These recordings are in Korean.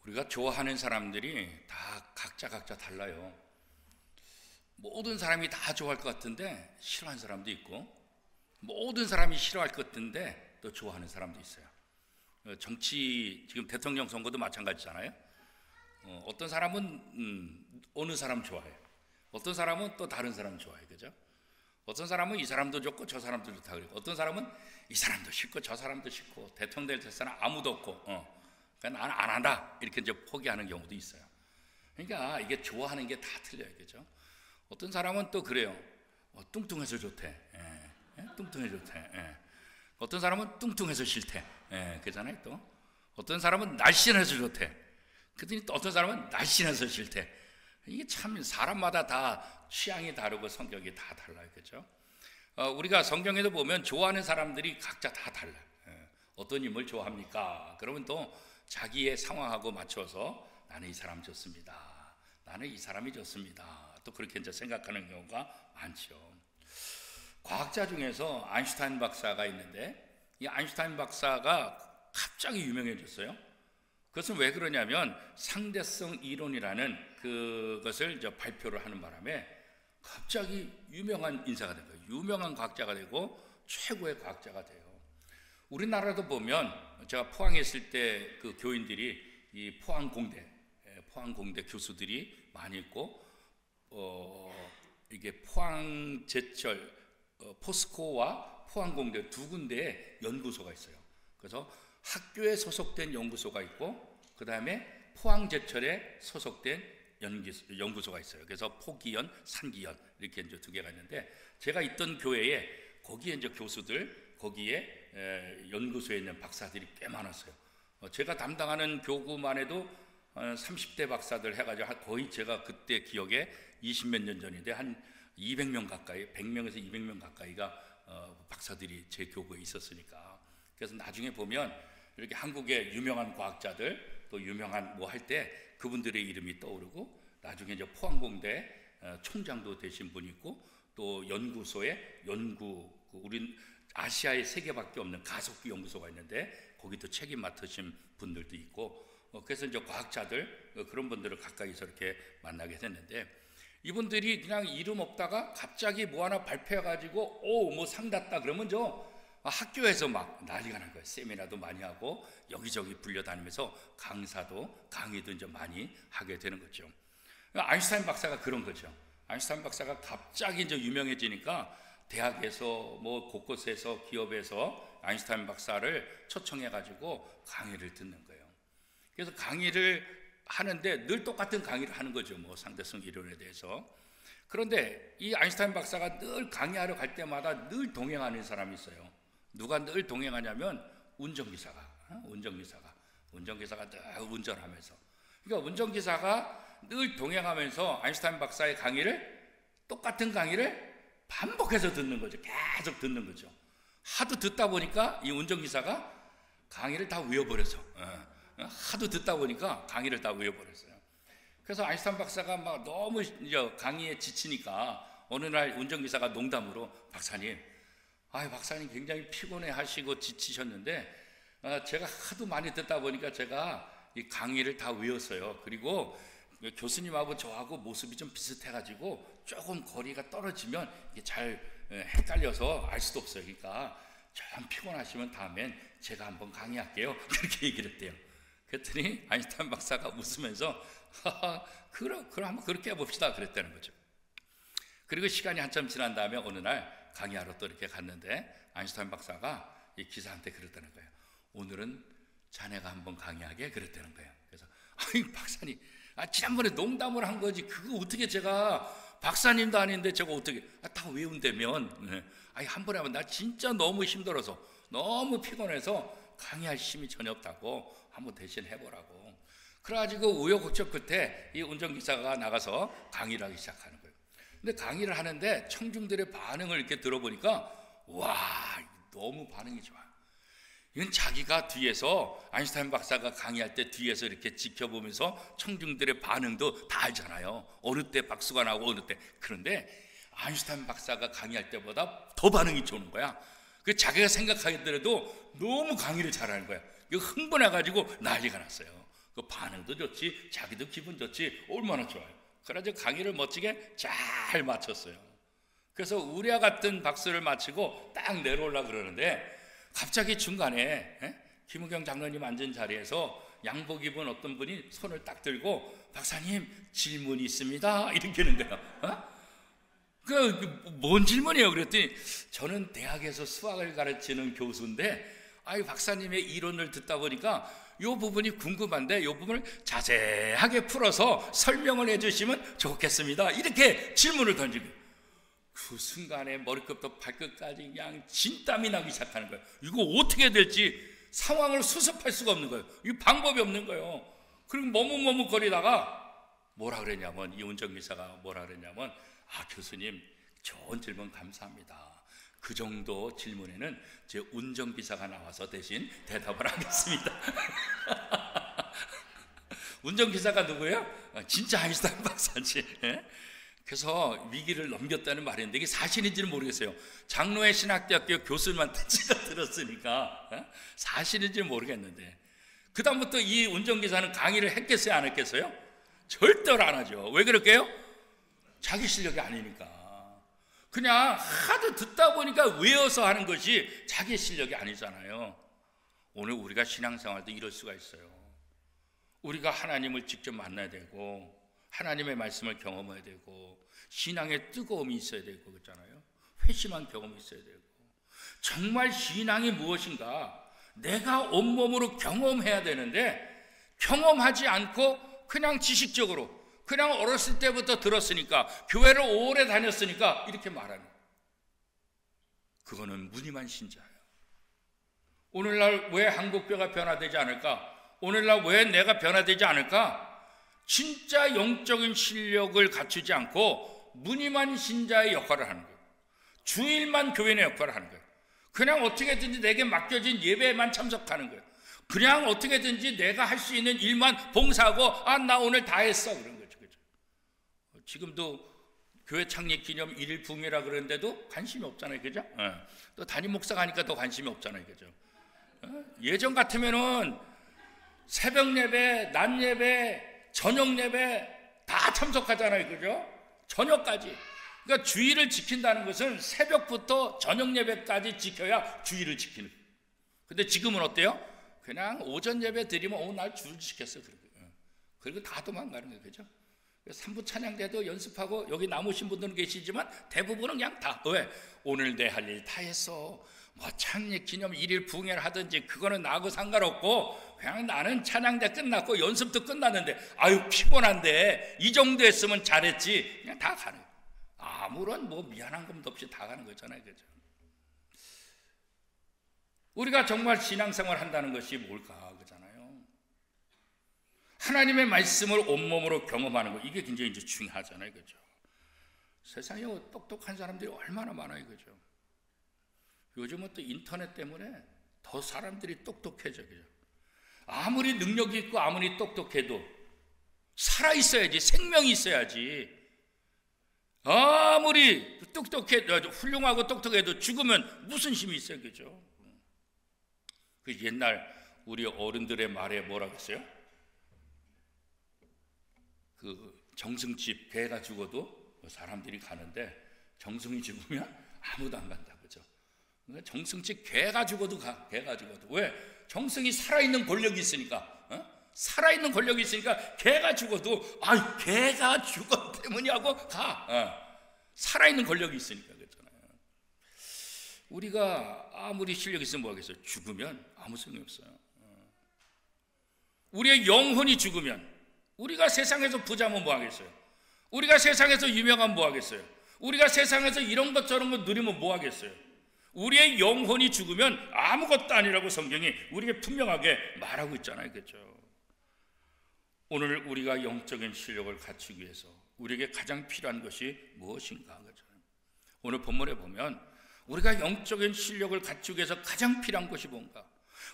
우리가 좋아하는 사람들이 다 각자 달라요. 모든 사람이 다 좋아할 것 같은데 싫어하는 사람도 있고, 모든 사람이 싫어할 것 같은데 또 좋아하는 사람도 있어요. 정치, 지금 대통령 선거도 마찬가지잖아요. 어떤 사람은 어느 사람 좋아해요. 어떤 사람은 또 다른 사람 좋아해요. 그죠? 어떤 사람은 이 사람도 좋고 저 사람도 좋다 그러고, 어떤 사람은 이 사람도 싫고 저 사람도 싫고, 대통령 될 사람 아무도 없고, 그러니까 나는 안 한다 이렇게 이제 포기하는 경우도 있어요. 그러니까 이게 좋아하는 게 다 틀려요. 그죠? 어떤 사람은 또 그래요. 뚱뚱해서 좋대. 뚱뚱해서 좋대. 어떤 사람은 뚱뚱해서 싫대. 그잖아요. 또 어떤 사람은 날씬해서 좋대. 그랬더니 또 어떤 사람은 날씬해서 싫대. 이게 참 사람마다 다 취향이 다르고 성격이 다 달라요. 그죠? 우리가 성경에도 보면 좋아하는 사람들이 각자 다 달라요. 어떤 인물 좋아합니까? 그러면 또 자기의 상황하고 맞춰서 나는 이 사람 좋습니다. 나는 이 사람이 좋습니다. 또 그렇게 이제 생각하는 경우가 많죠. 과학자 중에서 아인슈타인 박사가 있는데, 이 아인슈타인 박사가 갑자기 유명해졌어요. 그것은 왜 그러냐면 상대성 이론이라는 그것을 이제 발표를 하는 바람에 갑자기 유명한 인사가 된 거예요. 유명한 과학자가 되고 최고의 과학자가 돼요. 우리나라도 보면 제가 포항에 있을 때 그 교인들이 이 포항공대 교수들이 많이 있고, 이게 포항제철 포스코와 포항공대 두 군데에 연구소가 있어요. 그래서 학교에 소속된 연구소가 있고, 그 다음에 포항제철에 소속된 연구소가 있어요. 그래서 포기연, 산기연 이렇게 이제 두 개가 있는데, 제가 있던 교회에 거기에 이제 교수들, 거기에 연구소에 있는 박사들이 꽤 많았어요. 제가 담당하는 교구만 해도 30대 박사들 해가지고 거의 제가 그때 기억에 20몇 년 전인데 한 200명 가까이, 100명에서 200명 가까이가 박사들이 제 교구에 있었으니까. 그래서 나중에 보면 이렇게 한국의 유명한 과학자들 또 유명한 뭐 할 때 그분들의 이름이 떠오르고, 나중에 이제 포항공대 총장도 되신 분이 있고, 또 연구소에 우린 아시아에 3개밖에 없는 가속기 연구소가 있는데 거기도 책임 맡으신 분들도 있고, 그래서 이제 과학자들 그런 분들을 가까이서 이렇게 만나게 됐는데, 이분들이 그냥 이름 없다가 갑자기 뭐 하나 발표해가지고 뭐 상 탔다 그러면 학교에서 막 난리가 난 거예요. 세미나도 많이 하고 여기저기 불려다니면서 강의도 이제 많이 하게 되는 거죠. 아인슈타인 박사가 그런 거죠. 아인슈타인 박사가 갑자기 이제 유명해지니까 대학에서 뭐 곳곳에서 기업에서 아인슈타인 박사를 초청해가지고 강의를 듣는 거예요. 그래서 강의를 하는데 늘 똑같은 강의를 하는 거죠. 뭐 상대성 이론에 대해서. 그런데 이 아인슈타인 박사가 늘 강의하러 갈 때마다 늘 동행하는 사람이 있어요. 누가 늘 동행하냐면 운전기사가 늘 운전하면서. 그러니까 운전기사가 늘 동행하면서 아인슈타인 박사의 똑같은 강의를 반복해서 듣는 거죠. 계속 듣는 거죠. 하도 듣다 보니까 이 운전기사가 강의를 다 외워버려서, 하도 듣다 보니까 강의를 다 외워버렸어요. 그래서 아인슈타인 박사가 막 너무 이제 강의에 지치니까 어느 날 운전기사가 농담으로 박사님 굉장히 피곤해 하시고 지치셨는데, 제가 하도 많이 듣다 보니까 제가 이 강의를 다 외웠어요. 그리고 교수님하고 저하고 모습이 좀 비슷해가지고 조금 거리가 떨어지면 이게 잘 헷갈려서 알 수도 없어요. 그러니까 좀 피곤하시면 다음엔 제가 한번 강의할게요. 그렇게 얘기를 했대요. 그랬더니 아인슈타인 박사가 웃으면서 그럼 한번 그렇게 해봅시다 그랬다는 거죠. 그리고 시간이 한참 지난 다음에 어느 날 강의하러 또 이렇게 갔는데 아인슈타인 박사가 이 기사한테 그랬다는 거예요. 오늘은 자네가 한번 강의하게 그랬다는 거예요. 그래서 박사님, 지난번에 농담을 한 거지 그거 어떻게 제가 박사님도 아닌데 제가 어떻게 다 외운다면, 한 번에 하면 나 진짜 너무 힘들어서 너무 피곤해서 강의할 힘이 전혀 없다고 한번 대신 해보라고. 그래가지고 우여곡절 끝에 이 운전기사가 나가서 강의를 하기 시작하는 거예요. 근데 강의를 하는데 청중들의 반응을 이렇게 들어보니까 와, 너무 반응이 좋아요. 이건 자기가 뒤에서 아인슈타인 박사가 강의할 때 뒤에서 이렇게 지켜보면서 청중들의 반응도 다 알잖아요. 어느 때 박수가 나고 어느 때. 그런데 아인슈타인 박사가 강의할 때보다 더 반응이 좋은 거야. 그 자기가 생각하기더라도 너무 강의를 잘하는 거야. 흥분해가지고 난리가 났어요. 그 반응도 좋지, 자기도 기분 좋지, 얼마나 좋아요. 그래서 강의를 멋지게 잘 마쳤어요. 그래서 우리와 같은 박수를 마치고 딱 내려오려고 그러는데 갑자기 중간에 김우경 장로님 앉은 자리에서 양복 입은 어떤 분이 손을 딱 들고 박사님 질문이 있습니다 이렇게 하는 거예요. 뭔 질문이에요? 그랬더니 저는 대학에서 수학을 가르치는 교수인데 박사님의 이론을 듣다 보니까 이 부분이 궁금한데 이 부분을 자세하게 풀어서 설명을 해주시면 좋겠습니다 이렇게 질문을 던지고 그 순간에 머리끝부터 발끝까지 그냥 진땀이 나기 시작하는 거예요. 이거 어떻게 될지 상황을 수습할 수가 없는 거예요. 이 방법이 없는 거예요. 그리고 머뭇머뭇거리다가 뭐라 그랬냐면 이 운전기사가 뭐라 그랬냐면 교수님 좋은 질문 감사합니다. 그 정도 질문에는 제 운전기사가 나와서 대신 대답을 하겠습니다. 운전기사가 누구예요? 진짜 아인슈타인 박사지. 그래서 위기를 넘겼다는 말인데 이게 사실인지는 모르겠어요. 장로회 신학대학교 교수님한테 제가 들었으니까 사실인지는 모르겠는데 그 다음부터 이 운전기사는 강의를 했겠어요 안 했겠어요? 절대로 안 하죠. 왜 그럴게요? 자기 실력이 아니니까. 그냥 하도 듣다 보니까 외워서 하는 것이 자기 실력이 아니잖아요. 오늘 우리가 신앙생활도 이럴 수가 있어요. 우리가 하나님을 직접 만나야 되고 하나님의 말씀을 경험해야 되고 신앙의 뜨거움이 있어야 되고 그렇잖아요. 회심한 경험이 있어야 되고 정말 신앙이 무엇인가 내가 온몸으로 경험해야 되는데 경험하지 않고 그냥 지식적으로 그냥 어렸을 때부터 들었으니까 교회를 오래 다녔으니까 이렇게 말하는 그거는 무늬만 신자예요. 오늘날 왜 한국교회가 변화되지 않을까? 오늘날 왜 내가 변화되지 않을까? 진짜 영적인 실력을 갖추지 않고 무늬만 신자의 역할을 하는 거예요. 주일만 교인의 역할을 하는 거예요. 그냥 어떻게든지 내게 맡겨진 예배에만 참석하는 거예요. 그냥 어떻게든지 내가 할 수 있는 일만 봉사하고 나 오늘 다 했어 그런 거죠. 그죠? 지금도 교회 창립 기념 1일 부흥회라 그러는데도 관심이 없잖아요. 그죠? 또 담임 목사가 하니까 더 관심이 없잖아요. 그죠? 예전 같으면은 새벽 예배, 낮 예배, 저녁 예배 다 참석하잖아요. 그죠? 저녁까지. 그러니까 주의를 지킨다는 것은 새벽부터 저녁 예배까지 지켜야 주의를 지키는 거예요. 근데 지금은 어때요? 그냥 오전 예배 드리면 날 주를 지켰어. 그리고 다 도망가는 거예요. 그죠? 3부 찬양대도 연습하고 여기 남으신 분들은 계시지만 대부분은 그냥 다 왜? 오늘 내 할 일 다 했어. 뭐 창립 기념 1일 부흥회를 하든지 그거는 나하고 상관없고 그냥 나는 찬양대 끝났고 연습도 끝났는데 피곤한데 이 정도 했으면 잘했지. 그냥 다 가는 거예요. 아무런 미안한 감도 없이 다 가는 거잖아요. 그죠? 우리가 정말 신앙생활 한다는 것이 뭘까? 그잖아요. 하나님의 말씀을 온몸으로 경험하는 거 이게 굉장히 이제 중요하잖아요. 그죠? 세상에 똑똑한 사람들이 얼마나 많아요. 그죠? 요즘은 또 인터넷 때문에 더 사람들이 똑똑해져. 그죠? 아무리 능력이 있고 아무리 똑똑해도 살아있어야지. 생명이 있어야지. 아무리 훌륭하고 똑똑해도 죽으면 무슨 힘이 있어요. 그죠? 그 옛날 우리 어른들의 말에 뭐라고 했어요? 그 정승집 개가 죽어도 사람들이 가는데 정승이 죽으면 아무도 안 간다. 그죠? 정승집 개가 죽어도 가. 개가 죽어도. 왜? 정승이 살아있는 권력이 있으니까. 살아있는 권력이 있으니까 개가 죽어도 개가 죽었기 때문이라고 가. 살아있는 권력이 있으니까. 그렇잖아요. 우리가 아무리 실력이 있으면 뭐 하겠어요? 죽으면 아무 소용이 없어요. 우리의 영혼이 죽으면 우리가 세상에서 부자면 뭐 하겠어요? 우리가 세상에서 유명하면 뭐 하겠어요? 우리가 세상에서 이런 것 저런 것 누리면 뭐 하겠어요? 우리의 영혼이 죽으면 아무것도 아니라고 성경이 우리에게 분명하게 말하고 있잖아요. 그렇죠? 오늘 우리가 영적인 실력을 갖추기 위해서 우리에게 가장 필요한 것이 무엇인가? 그렇죠? 오늘 본문에 보면 우리가 영적인 실력을 갖추기 위해서 가장 필요한 것이 뭔가?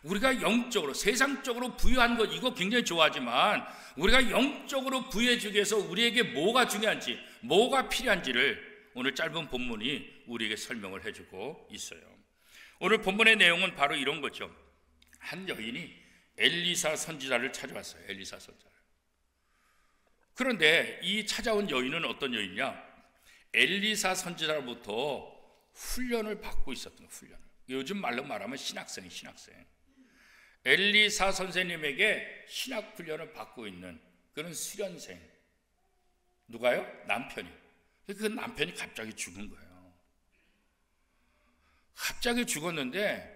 우리가 영적으로 세상적으로 부유한 것 이거 굉장히 좋아하지만 우리가 영적으로 부유해지기 위해서 우리에게 뭐가 중요한지 뭐가 필요한지를 오늘 짧은 본문이 우리에게 설명을 해주고 있어요. 오늘 본문의 내용은 바로 이런 거죠. 한 여인이 엘리사 선지자를 찾아왔어요. 엘리사 선지자. 그런데 이 찾아온 여인은 어떤 여인이냐? 엘리사 선지자로부터 훈련을 받고 있었던 거예요. 훈련을. 요즘 말로 말하면 신학생이 신학생. 엘리사 선생님에게 신학 훈련을 받고 있는 그런 수련생. 누가요? 남편이. 그 남편이 갑자기 죽은 거예요. 갑자기 죽었는데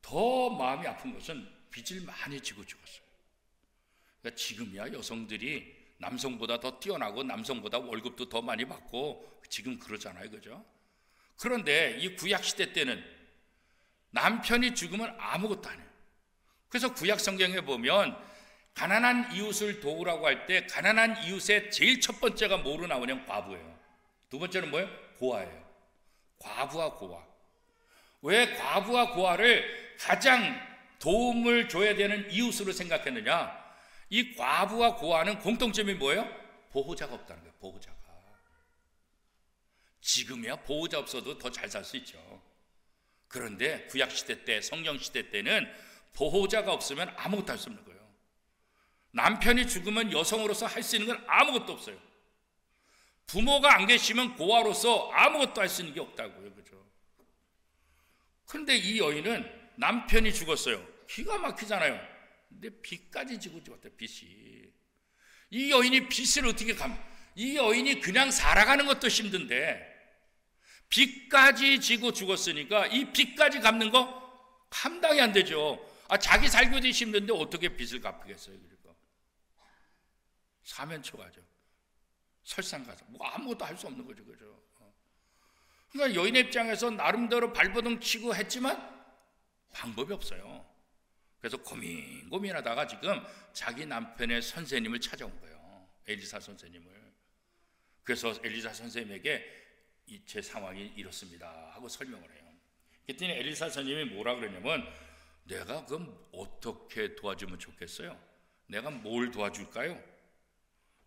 더 마음이 아픈 것은 빚을 많이 지고 죽었어요. 그러니까 지금이야 여성들이 남성보다 더 뛰어나고 남성보다 월급도 더 많이 받고 지금 그러잖아요. 그죠? 그런데 이 구약시대 때는 남편이 죽으면 아무것도 안 해요. 그래서 구약 성경에 보면 가난한 이웃을 도우라고 할 때 가난한 이웃의 제일 첫 번째가 뭐로 나오냐면 과부예요. 두 번째는 뭐예요? 고아예요. 과부와 고아. 왜 과부와 고아를 가장 도움을 줘야 되는 이웃으로 생각했느냐? 이 과부와 고아는 공통점이 뭐예요? 보호자가 없다는 거예요. 보호자가. 지금이야 보호자 없어도 더 잘 살 수 있죠. 그런데 구약시대 때, 성경시대 때는 보호자가 없으면 아무것도 할 수 없는 거예요. 남편이 죽으면 여성으로서 할 수 있는 건 아무것도 없어요. 부모가 안 계시면 고아로서 아무것도 할 수 있는 게 없다고요. 그죠? 그런데 이 여인은 남편이 죽었어요. 기가 막히잖아요. 근데 빚까지 지고 죽었대. 빚이. 이 여인이 빚을 어떻게 이 여인이 그냥 살아가는 것도 힘든데 빚까지 지고 죽었으니까 이 빚까지 갚는 거 감당이 안 되죠. 자기 살기도 힘든데 어떻게 빚을 갚겠어요? 그러니까 사면초가죠. 설상가죠. 뭐 아무것도 할 수 없는 거죠. 그죠? 그러니까 여인의 입장에서 나름대로 발버둥 치고 했지만 방법이 없어요. 그래서 고민하다가 지금 자기 남편의 선생님을 찾아온 거예요. 엘리사 선생님을. 그래서 엘리사 선생님에게 제 상황이 이렇습니다 하고 설명을 해요. 그랬더니 엘리사 선생님이 뭐라 그러냐면 내가 그럼 어떻게 도와주면 좋겠어요? 내가 뭘 도와줄까요?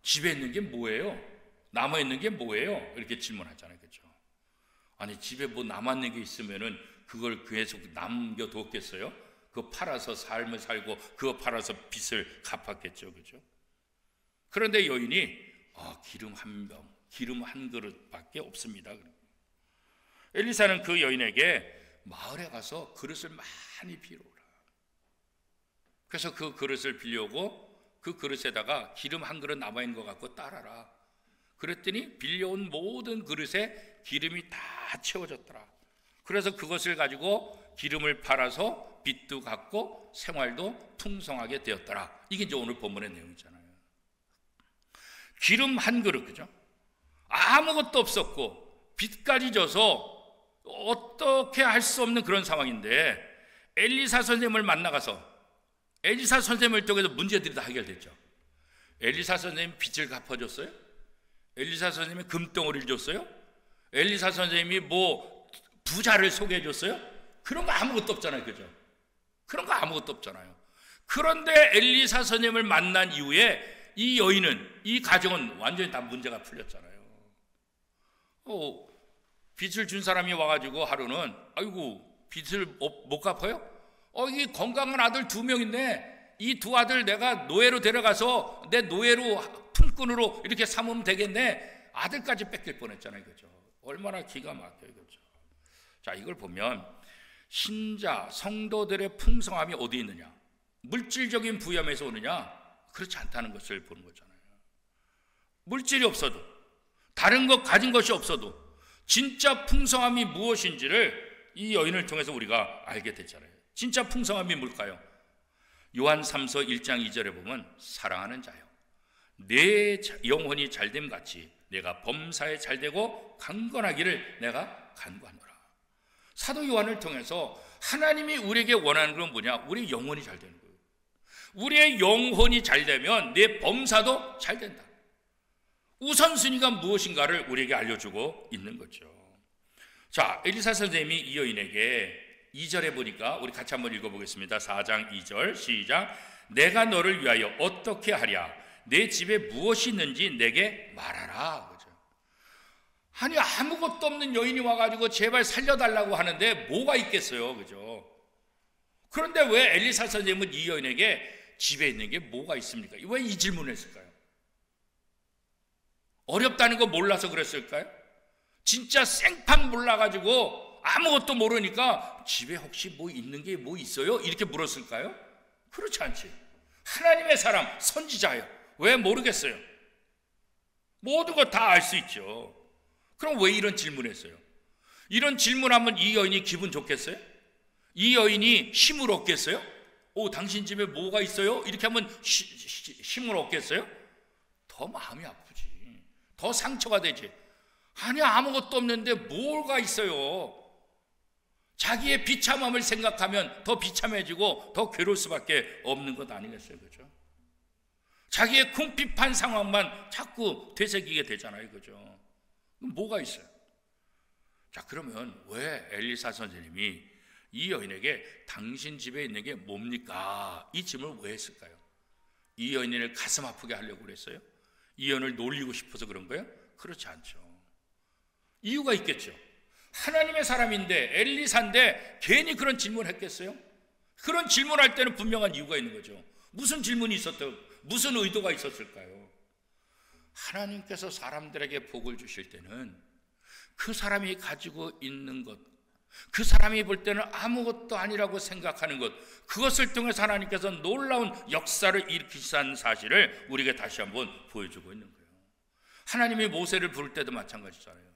집에 있는 게 뭐예요? 남아있는 게 뭐예요? 이렇게 질문하잖아요. 그렇죠? 아니 집에 뭐 남아있는 게 있으면은 그걸 계속 남겨뒀겠어요? 그거 팔아서 삶을 살고 그거 팔아서 빚을 갚았겠죠. 그죠? 그런데 여인이 기름 한 병, 기름 한 그릇밖에 없습니다. 엘리사는 그 여인에게 마을에 가서 그릇을 많이 빌어오라. 그래서 그 그릇을 빌려오고 그 그릇에다가 기름 한 그릇 남아있는 것 갖고 따라라. 그랬더니 빌려온 모든 그릇에 기름이 다 채워졌더라. 그래서 그것을 가지고 기름을 팔아서 빚도 갚고 생활도 풍성하게 되었더라. 이게 이제 오늘 본문의 내용이잖아요. 기름 한 그릇, 그죠? 아무것도 없었고 빚까지 져서 어떻게 할 수 없는 그런 상황인데 엘리사 선생님을 만나가서 엘리사 선생님을 통해서 문제들이 다 해결됐죠. 엘리사 선생님이 빚을 갚아줬어요? 엘리사 선생님이 금덩어리를 줬어요? 엘리사 선생님이 뭐 부자를 소개해줬어요? 그런 거 아무것도 없잖아요. 그죠? 그런 거 아무것도 없잖아요. 그런데 엘리사 선생님을 만난 이후에 이 여인은, 이 가정은 완전히 다 문제가 풀렸잖아요. 빚을 준 사람이 와가지고 하루는 아이고 빚을 못 갚아요? 이 건강한 아들 2명인데 이 두 아들 내가 노예로 데려가서 내 노예로 품꾼으로 이렇게 삼으면 되겠네. 아들까지 뺏길 뻔했잖아요. 그죠? 얼마나 기가 막혀요. 그죠? 자, 이걸 보면 신자, 성도들의 풍성함이 어디 있느냐? 물질적인 부여함에서 오느냐? 그렇지 않다는 것을 보는 거잖아요. 물질이 없어도, 다른 것 가진 것이 없어도 진짜 풍성함이 무엇인지를 이 여인을 통해서 우리가 알게 됐잖아요. 진짜 풍성함이 뭘까요? 요한 3서 1장 2절에 보면 사랑하는 자여 내 영혼이 잘됨 같이 내가 범사에 잘되고 강건하기를 내가 간구하노라. 사도 요한을 통해서 하나님이 우리에게 원하는 건 뭐냐? 우리 영혼이 잘 되는 거예요. 우리의 영혼이 잘 되면 내 범사도 잘 된다. 우선순위가 무엇인가를 우리에게 알려주고 있는 거죠. 자, 엘리사 선생님이 이 여인에게 2절에 보니까 우리 같이 한번 읽어보겠습니다. 4장 2절 시작. 내가 너를 위하여 어떻게 하랴? 내 집에 무엇이 있는지 내게 말하라. 그죠? 아니 아무것도 없는 여인이 와가지고 제발 살려달라고 하는데 뭐가 있겠어요. 그죠? 그런데 왜 엘리사 선생님은 이 여인에게 집에 있는 게 뭐가 있습니까? 왜 이 질문을 했을까요? 어렵다는 거 몰라서 그랬을까요? 진짜 생판 몰라가지고 아무것도 모르니까 집에 혹시 뭐 있는 게 뭐 있어요? 이렇게 물었을까요? 그렇지 않지. 하나님의 사람, 선지자예요. 왜 모르겠어요? 모든 거 다 알 수 있죠. 그럼 왜 이런 질문을 했어요? 이런 질문하면 이 여인이 기분 좋겠어요? 이 여인이 힘을 얻겠어요? 당신 집에 뭐가 있어요? 이렇게 하면 힘을 얻겠어요? 더 마음이 아프지. 더 상처가 되지. 아니, 아무것도 없는데 뭐가 있어요? 자기의 비참함을 생각하면 더 비참해지고 더 괴로울 수밖에 없는 것 아니겠어요? 그죠? 자기의 궁핍한 상황만 자꾸 되새기게 되잖아요. 그죠? 뭐가 있어요? 자, 그러면 왜 엘리사 선생님이 이 여인에게 당신 집에 있는 게 뭡니까? 이 질문을 왜 했을까요? 이 여인을 가슴 아프게 하려고 그랬어요? 이 여인을 놀리고 싶어서 그런 거예요? 그렇지 않죠. 이유가 있겠죠. 하나님의 사람인데, 엘리사인데 괜히 그런 질문을 했겠어요? 그런 질문할 때는 분명한 이유가 있는 거죠. 무슨 질문이 무슨 의도가 있었을까요? 하나님께서 사람들에게 복을 주실 때는 그 사람이 가지고 있는 것, 그 사람이 볼 때는 아무것도 아니라고 생각하는 것, 그것을 통해서 하나님께서 놀라운 역사를 일으키시는 사실을 우리에게 다시 한번 보여주고 있는 거예요. 하나님이 모세를 부를 때도 마찬가지잖아요.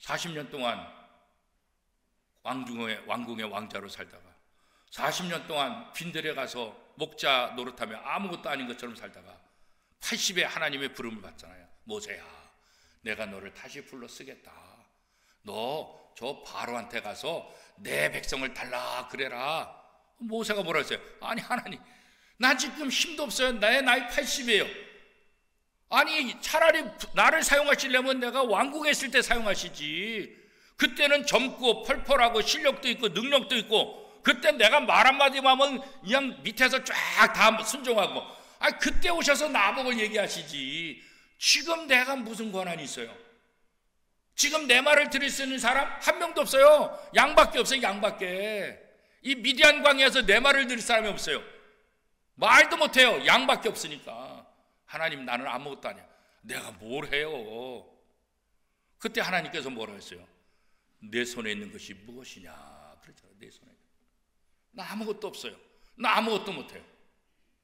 40년 동안 왕궁의 왕자로 살다가 40년 동안 빈들에 가서 목자 노릇하며 아무것도 아닌 것처럼 살다가 80에 하나님의 부름을 받잖아요. 모세야, 내가 너를 다시 불러 쓰겠다. 너 저 바로한테 가서 내 백성을 달라 그래라. 모세가 뭐라 했어요? 아니, 하나님, 나 지금 힘도 없어요. 내 나이 80이에요. 아니, 차라리 나를 사용하시려면 내가 왕궁에 있을 때 사용하시지. 그때는 젊고 펄펄하고 실력도 있고 능력도 있고, 그때 내가 말 한마디만 하면 그냥 밑에서 쫙 다 순종하고, 그때 오셔서 나보고 얘기하시지. 지금 내가 무슨 권한이 있어요? 지금 내 말을 들을 수 있는 사람 한 명도 없어요. 양밖에 없어요. 양밖에. 이 미디안 광야에서 내 말을 들을 사람이 없어요. 말도 못해요. 양밖에 없으니까. 하나님, 나는 아무것도 아니야. 내가 뭘 해요? 그때 하나님께서 뭐라 했어요? 내 손에 있는 것이 무엇이냐 그랬잖아요. 내 손에. 나 아무것도 없어요. 나 아무것도 못해요.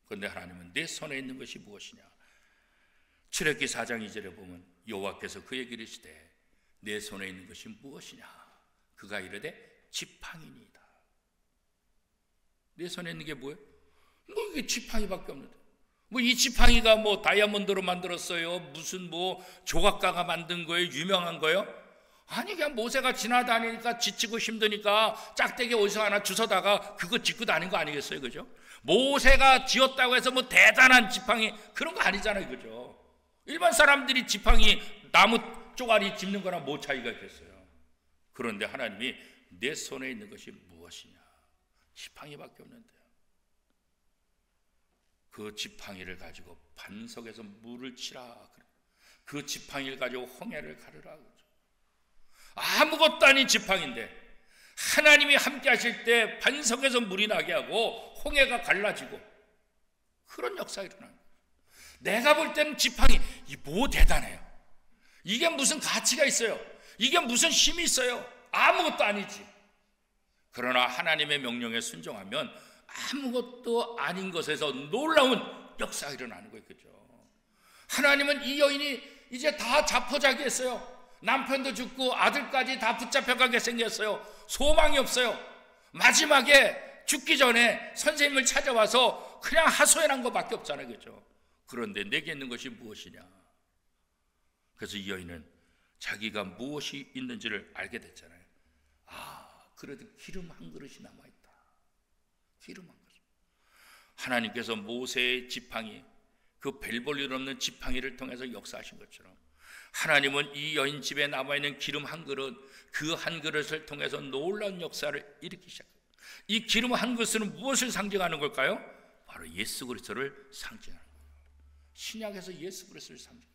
그런데 하나님은 내 손에 있는 것이 무엇이냐. 출애굽기 4장 2절에 보면 여호와께서 그에게 이르시되 내 손에 있는 것이 무엇이냐. 그가 이르되 지팡이니이다. 내 손에 있는 게 뭐예요? 뭐 이게 지팡이밖에 없는데. 뭐 이 지팡이가 뭐 다이아몬드로 만들었어요? 무슨 뭐 조각가가 만든 거예요? 유명한 거예요? 아니, 그냥 모세가 지나다니니까 지치고 힘드니까 짝대기 어디서 하나 주워다가 그거 짚고 다닌 거 아니겠어요? 그죠? 모세가 지었다고 해서 뭐 대단한 지팡이 그런 거 아니잖아요. 그죠? 일반 사람들이 지팡이 나무 쪼가리 짚는 거랑 뭐 차이가 있겠어요? 그런데 하나님이 내 손에 있는 것이 무엇이냐? 지팡이밖에 없는데요. 그 지팡이를 가지고 반석에서 물을 치라. 그 지팡이를 가지고 홍해를 가르라. 아무것도 아닌 지팡이인데 하나님이 함께 하실 때 반석에서 물이 나게 하고 홍해가 갈라지고 그런 역사가 일어나요. 내가 볼 때는 지팡이 뭐 대단해요. 이게 무슨 가치가 있어요? 이게 무슨 힘이 있어요? 아무것도 아니지. 그러나 하나님의 명령에 순종하면 아무것도 아닌 것에서 놀라운 역사가 일어나는 거예요. 그죠? 하나님은 이 여인이 이제 다 자포자기했어요. 남편도 죽고 아들까지 다 붙잡혀가게 생겼어요. 소망이 없어요. 마지막에 죽기 전에 선생님을 찾아와서 그냥 하소연한 것밖에 없잖아요. 그죠? 그런데 내게 있는 것이 무엇이냐? 그래서 이 여인은 자기가 무엇이 있는지를 알게 됐잖아요. 그래도 기름 한 그릇이 남아있다. 기름 한 그릇. 하나님께서 모세의 지팡이, 그 벨볼일 없는 지팡이를 통해서 역사하신 것처럼 하나님은 이 여인 집에 남아있는 기름 한 그릇, 그 한 그릇을 통해서 놀라운 역사를 일으키셨어요. 이 기름 한 그릇은 무엇을 상징하는 걸까요? 바로 예수 그리스도를 상징하는 거예요. 신약에서 예수 그리스도를 상징합니다.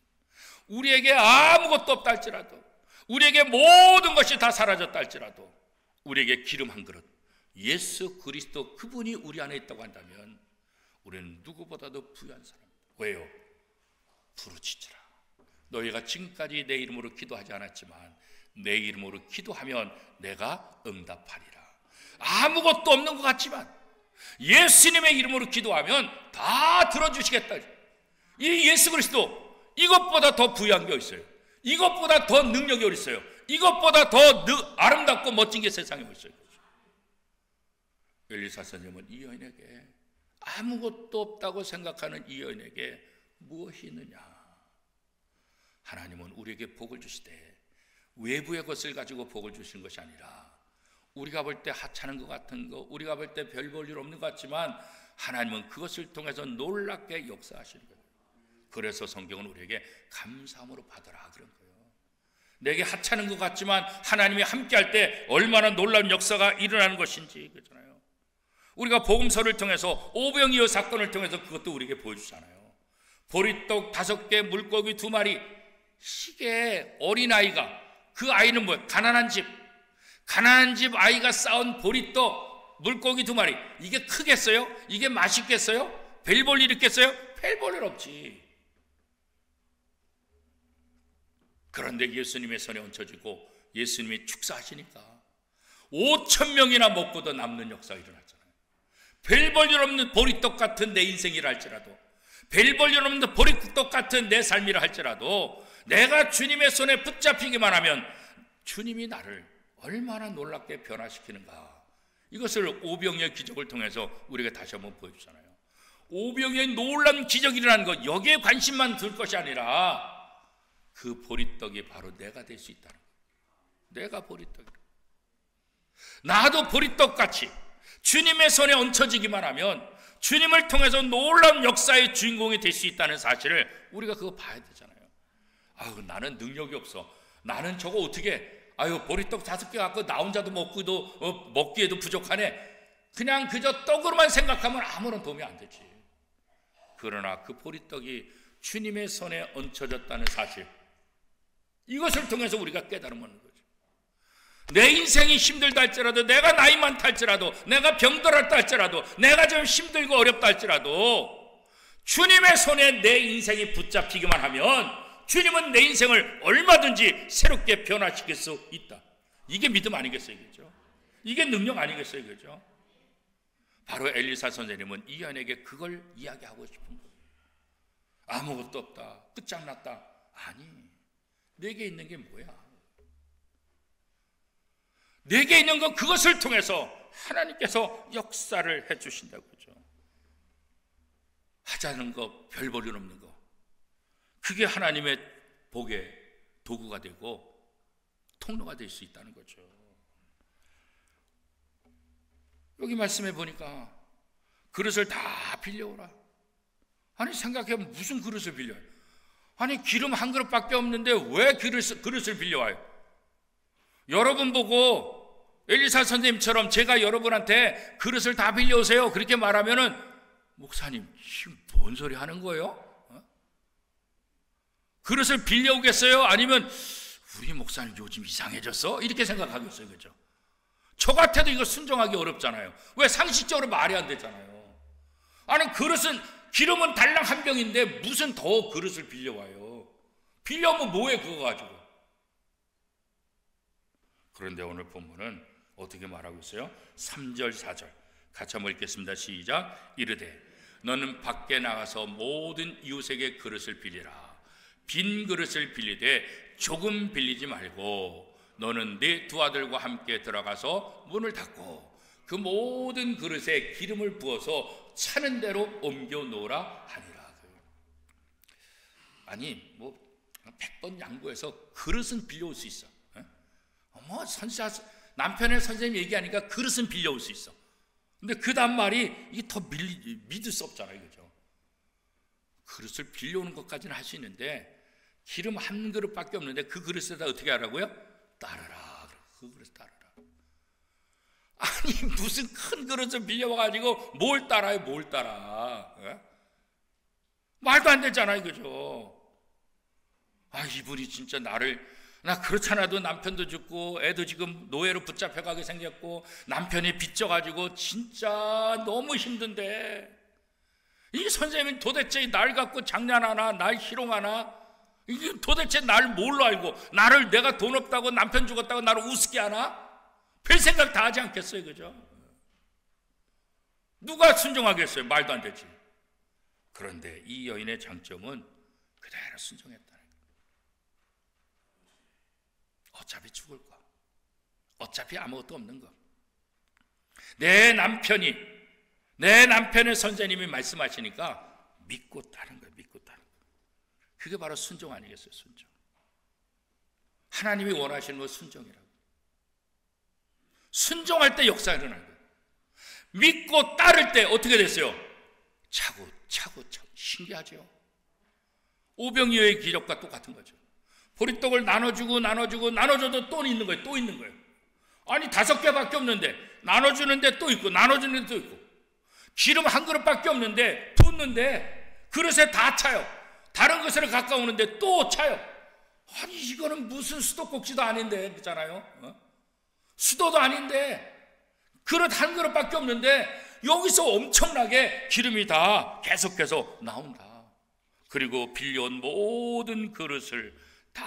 우리에게 아무것도 없다 할지라도, 우리에게 모든 것이 다 사라졌다 할지라도 우리에게 기름 한 그릇, 예수 그리스도 그분이 우리 안에 있다고 한다면 우리는 누구보다도 부유한 사람입니다. 왜요? 부르짖으라. 너희가 지금까지 내 이름으로 기도하지 않았지만 내 이름으로 기도하면 내가 응답하리라. 아무것도 없는 것 같지만 예수님의 이름으로 기도하면 다 들어주시겠다. 이 예수 그리스도 이것보다 더 부유한 게 있어요. 이것보다 더 능력이 어디 있어요? 이것보다 더 아름답고 멋진 게 세상에 있어요. 엘리사 선생님은 이 여인에게, 아무것도 없다고 생각하는 이 여인에게 무엇이 있느냐? 하나님은 우리에게 복을 주시되 외부의 것을 가지고 복을 주시는 것이 아니라 우리가 볼 때 하찮은 것 같은 거, 우리가 볼 때 별 볼 일 없는 것 같지만 하나님은 그것을 통해서 놀랍게 역사하시는 거예요. 그래서 성경은 우리에게 감사함으로 받아라 그런 거예요. 내게 하찮은 것 같지만 하나님이 함께할 때 얼마나 놀라운 역사가 일어나는 것인지, 그렇잖아요. 우리가 복음서를 통해서 오병이어 사건을 통해서 그것도 우리에게 보여주잖아요. 보리떡 5개, 물고기 2마리, 시계 어린아이가, 그 아이는 뭐예요? 가난한 집 아이가 쌓은 보리떡, 물고기 2마리, 이게 크겠어요? 이게 맛있겠어요? 별 볼 일 있겠어요? 별 볼 일 없지. 그런데 예수님의 손에 얹혀지고 예수님이 축사하시니까 5,000명이나 먹고도 남는 역사가 일어났잖아요. 별 볼 일 없는 보리떡 같은 내 인생이라 할지라도, 별 볼 일 없는 보리떡 같은 내 삶이라 할지라도 내가 주님의 손에 붙잡히기만 하면 주님이 나를 얼마나 놀랍게 변화시키는가, 이것을 오병이어의 기적을 통해서 우리가 다시 한번 보여주잖아요. 오병이어의 놀라운 기적이 일어난 것, 여기에 관심만 둘 것이 아니라 그 보리떡이 바로 내가 될 수 있다는 거예요. 내가 보리떡이다. 나도 보리떡같이 주님의 손에 얹혀지기만 하면 주님을 통해서 놀라운 역사의 주인공이 될 수 있다는 사실을 우리가 그거 봐야 되잖아요. 아유, 나는 능력이 없어. 나는 저거 어떻게, 아유, 보리떡 5개 갖고 나 혼자도 먹기에도 부족하네. 그냥 그저 떡으로만 생각하면 아무런 도움이 안 되지. 그러나 그 보리떡이 주님의 손에 얹혀졌다는 사실, 이것을 통해서 우리가 깨달으면 거죠. 내 인생이 힘들다 할지라도, 내가 나이 많다 할지라도, 내가 병들었다 할지라도, 내가 좀 힘들고 어렵다 할지라도 주님의 손에 내 인생이 붙잡히기만 하면 주님은 내 인생을 얼마든지 새롭게 변화시킬 수 있다. 이게 믿음 아니겠어요? 그죠? 이게 능력 아니겠어요? 그죠? 바로 엘리사 선생님은 이 여인에게 그걸 이야기하고 싶은 거예요. 아무것도 없다, 끝장났다. 아니, 내게 있는 게 뭐야? 내게 있는 건 그것을 통해서 하나님께서 역사를 해주신다고 그러죠. 하자는 거, 별 볼 일 없는 거, 그게 하나님의 복의 도구가 되고 통로가 될 수 있다는 거죠. 여기 말씀해 보니까 그릇을 다 빌려오라. 아니, 생각해보면 무슨 그릇을 빌려요? 아니, 기름 한 그릇밖에 없는데 왜 그릇을 빌려와요? 여러분 보고 엘리사 선생님처럼 제가 여러분한테 그릇을 다 빌려오세요 그렇게 말하면은, 목사님 지금 뭔 소리 하는 거예요? 그릇을 빌려오겠어요? 아니면 우리 목사님 요즘 이상해졌어? 이렇게 생각하겠어요. 그죠? 저 같아도 이거 순종하기 어렵잖아요. 왜? 상식적으로 말이 안 되잖아요. 아니, 기름은 달랑 한 병인데 무슨 더 그릇을 빌려와요? 빌려오면 뭐해 그거 가지고? 그런데 오늘 본문은 어떻게 말하고 있어요? 3절 4절 같이 한번 읽겠습니다. 시작. 이르되 너는 밖에 나가서 모든 이웃에게 그릇을 빌리라. 빈 그릇을 빌리되 조금 빌리지 말고 너는 네 2 아들과 함께 들어가서 문을 닫고 그 모든 그릇에 기름을 부어서 차는 대로 옮겨 놓으라 하니라. 아니, 뭐 100번 양보해서 그릇은 빌려올 수 있어. 어머, 남편의 선생님 얘기하니까 그릇은 빌려올 수 있어. 근데 그 다음 말이 이게 더 믿을 수 없잖아요. 그죠? 그릇을 빌려오는 것까지는 할 수 있는데 기름 한 그릇밖에 없는데 그 그릇에다 어떻게 하라고요? 따르라. 그 그릇 따르라. 아니, 무슨 큰 그릇을 빌려와가지고 뭘 따라요? 뭘 따라? 예? 말도 안 되잖아요. 그죠? 아, 이분이 진짜 나를 나 그렇잖아도 남편도 죽고 애도 지금 노예로 붙잡혀가게 생겼고 남편이 빚져가지고 진짜 너무 힘든데 이 선생님이 도대체 날 갖고 장난하나 날 희롱하나 이게 도대체 날 뭘로 알고 나를 내가 돈 없다고 남편 죽었다고 나를 우습게 하나? 별 생각 다 하지 않겠어요, 그죠? 누가 순종하겠어요? 말도 안 되지. 그런데 이 여인의 장점은 그대로 순종했다는 거예요. 어차피 죽을 거, 어차피 아무것도 없는 거. 내 남편의 선생님이 말씀하시니까 믿고 따른 거예요. 믿고 따른 거예요. 그게 바로 순종 아니겠어요? 순종. 하나님이 원하시는 건 순종이라고. 순종할 때 역사가 일어나는 거예요. 믿고 따를 때 어떻게 됐어요? 차고 신기하죠. 오병이어의 기적과 똑같은 거죠. 보리떡을 나눠줘도 또 있는 거예요. 또 있는 거예요. 아니 5개밖에 없는데 나눠주는데 또 있고 나눠주는데 또 있고 기름 한 그릇밖에 없는데 붓는데 그릇에 다 차요. 다른 것으로 가까우는데 또 차요. 아니 이거는 무슨 수도꼭지도 아닌데 그렇잖아요. 수도도 아닌데 그릇 한 그릇밖에 없는데 여기서 엄청나게 기름이 다 계속해서 나온다. 그리고 빌려온 모든 그릇을 다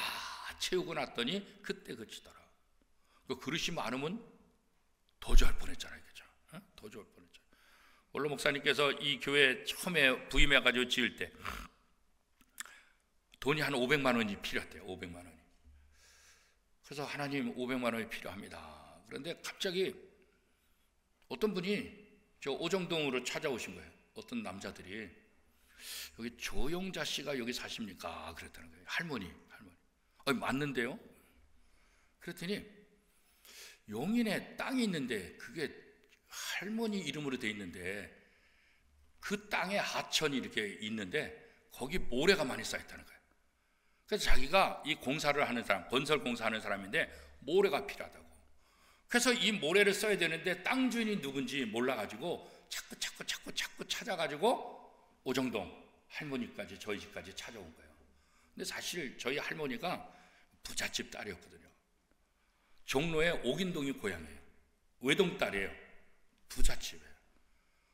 채우고 났더니 그때 그치더라. 그 그릇이 많으면 도주할 뻔했잖아요, 그죠? 도주할 뻔했죠. 원로 목사님께서 이 교회 처음에 부임해가지고 지을 때 돈이 한 500만 원이 필요했대요. 500만 원이. 그래서 하나님 500만 원이 필요합니다. 그런데 갑자기 어떤 분이 저 오정동으로 찾아오신 거예요. 어떤 남자들이 여기 조용자 씨가 여기 사십니까? 그랬다는 거예요. 할머니. 맞는데요? 그랬더니 용인에 땅이 있는데 그게 할머니 이름으로 돼 있는데 그 땅에 하천이 이렇게 있는데 거기 모래가 많이 쌓였다는 거예요. 그래서 자기가 이 공사를 하는 사람, 건설 공사하는 사람인데 모래가 필요하다고. 그래서 이 모래를 써야 되는데 땅 주인이 누군지 몰라가지고 자꾸 찾아가지고 오정동 할머니까지 저희 집까지 찾아온 거예요. 근데 사실 저희 할머니가 부잣집 딸이었거든요. 종로의 옥인동이 고향이에요. 외동 딸이에요. 부잣집이에요.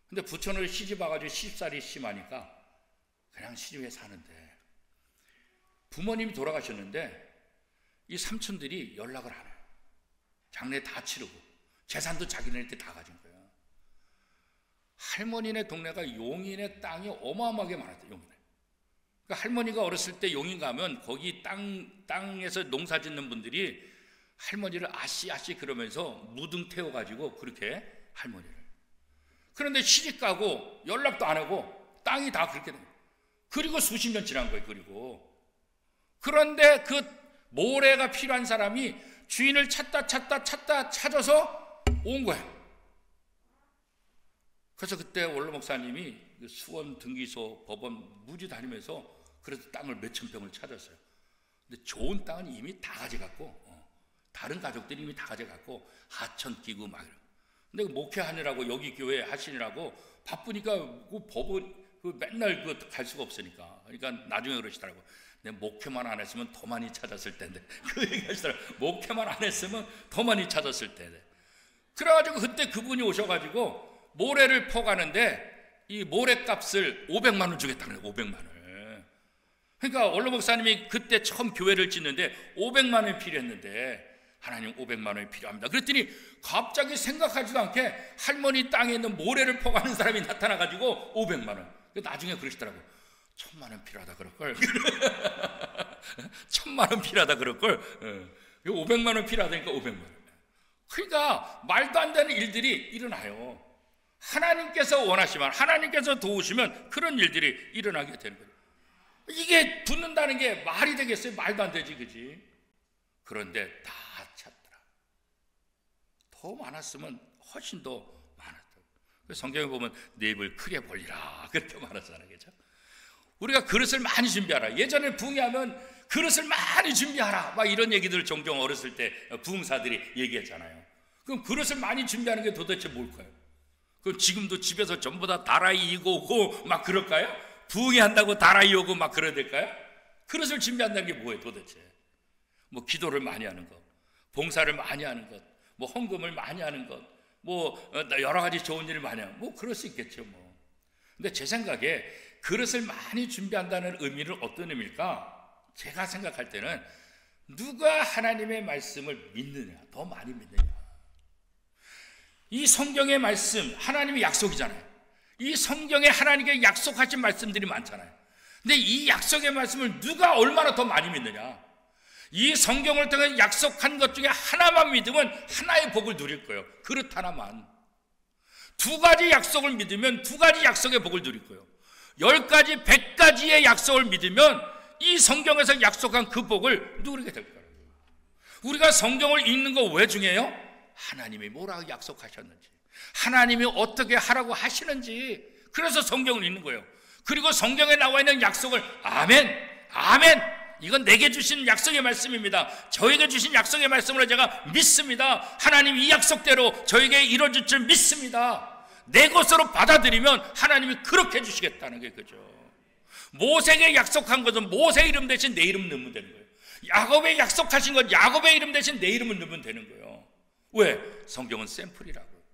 근데 부천을 시집 와가지고 시집살이 심하니까 그냥 시집에 사는데 부모님이 돌아가셨는데 이 삼촌들이 연락을 안 해요. 장례 다 치르고 재산도 자기네한테 다 가진 거예요. 할머니네 동네가 용인의 땅이 어마어마하게 많았대요. 용인에. 그러니까 할머니가 어렸을 때 용인 가면 거기 땅에서 농사 짓는 분들이 할머니를 아씨 그러면서 무등 태워가지고 그렇게 할머니를. 그런데 시집 가고 연락도 안 하고 땅이 다 그렇게 된 거예요. 그리고 수십 년 지난 거예요. 그런데 그 모래가 필요한 사람이 주인을 찾아서 온 거예요. 그래서 그때 원로 목사님이 수원 등기소 법원 무지 다니면서 그래서 땅을 몇천 평을 찾았어요. 근데 좋은 땅은 이미 다 가져갔고 다른 가족들이 이미 다 가져갔고 하천 끼고 막 이러고. 근데 목회하느라고 여기 교회 하시느라고 바쁘니까 그 법원 맨날 갈 수가 없으니까. 그러니까 나중에 그러시더라고. 내 목회만 안 했으면 더 많이 찾았을 텐데. 그 얘기 하시더라고. 목회만 안 했으면 더 많이 찾았을 텐데. 그래가지고 그때 그분이 오셔가지고 모래를 퍼가는데 이 모래값을 500만 원 주겠다는 거예요. 500만 원. 그러니까 원로 목사님이 그때 처음 교회를 짓는데 500만 원이 필요했는데 하나님 500만 원이 필요합니다. 그랬더니 갑자기 생각하지도 않게 할머니 땅에 있는 모래를 퍼가는 사람이 나타나가지고 500만 원. 나중에 그러시더라고. 1000만 원 필요하다 그럴걸. 1000만 원 필요하다 그럴걸. 500만 원 필요하다니까 500만 원. 그러니까 말도 안 되는 일들이 일어나요. 하나님께서 원하시면, 하나님께서 도우시면 그런 일들이 일어나게 되는 거예요. 이게 붙는다는 게 말이 되겠어요? 말도 안 되지, 그지? 그런데 다 찾더라. 더 많았으면 훨씬 더 많았다고. 성경에 보면 내 입을 크게 벌리라 그렇게 말하잖아요, 그죠? 우리가 그릇을 많이 준비하라. 예전에 부흥하면 그릇을 많이 준비하라 막 이런 얘기들 종종 어렸을 때 부흥사들이 얘기했잖아요. 그럼 그릇을 많이 준비하는 게 도대체 뭘까요? 그럼 지금도 집에서 전부 다 다라이 이고 오고 막 그럴까요? 부흥이 한다고 다라이 오고 막 그래야 될까요? 그릇을 준비한다는 게 뭐예요 도대체? 뭐 기도를 많이 하는 것, 봉사를 많이 하는 것, 뭐 헌금을 많이 하는 것, 뭐 여러 가지 좋은 일을 많이 하는 것, 뭐 그럴 수 있겠죠 뭐. 근데 제 생각에 그릇을 많이 준비한다는 의미는 어떤 의미일까? 제가 생각할 때는 누가 하나님의 말씀을 믿느냐, 더 많이 믿느냐. 이 성경의 말씀, 하나님의 약속이잖아요. 이 성경에 하나님께 약속하신 말씀들이 많잖아요. 근데 이 약속의 말씀을 누가 얼마나 더 많이 믿느냐. 이 성경을 통해 약속한 것 중에 하나만 믿으면 하나의 복을 누릴 거예요. 그릇 하나만. 두 가지 약속을 믿으면 두 가지 약속의 복을 누릴 거예요. 10가지, 100가지의 약속을 믿으면 이 성경에서 약속한 그 복을 누리게 될 거예요. 우리가 성경을 읽는 거 왜 중요해요? 하나님이 뭐라고 약속하셨는지, 하나님이 어떻게 하라고 하시는지, 그래서 성경을 읽는 거예요. 그리고 성경에 나와 있는 약속을 아멘, 아멘, 이건 내게 주신 약속의 말씀입니다. 저에게 주신 약속의 말씀으로 제가 믿습니다. 하나님 이 약속대로 저에게 이루어질 줄 믿습니다. 내 것으로 받아들이면 하나님이 그렇게 해주시겠다는 게 그죠. 모세에게 약속한 것은 모세 이름 대신 내 이름 넣으면 되는 거예요. 야곱에 약속하신 것 야곱의 이름 대신 내 이름을 넣으면 되는 거예요. 왜? 성경은 샘플이라고.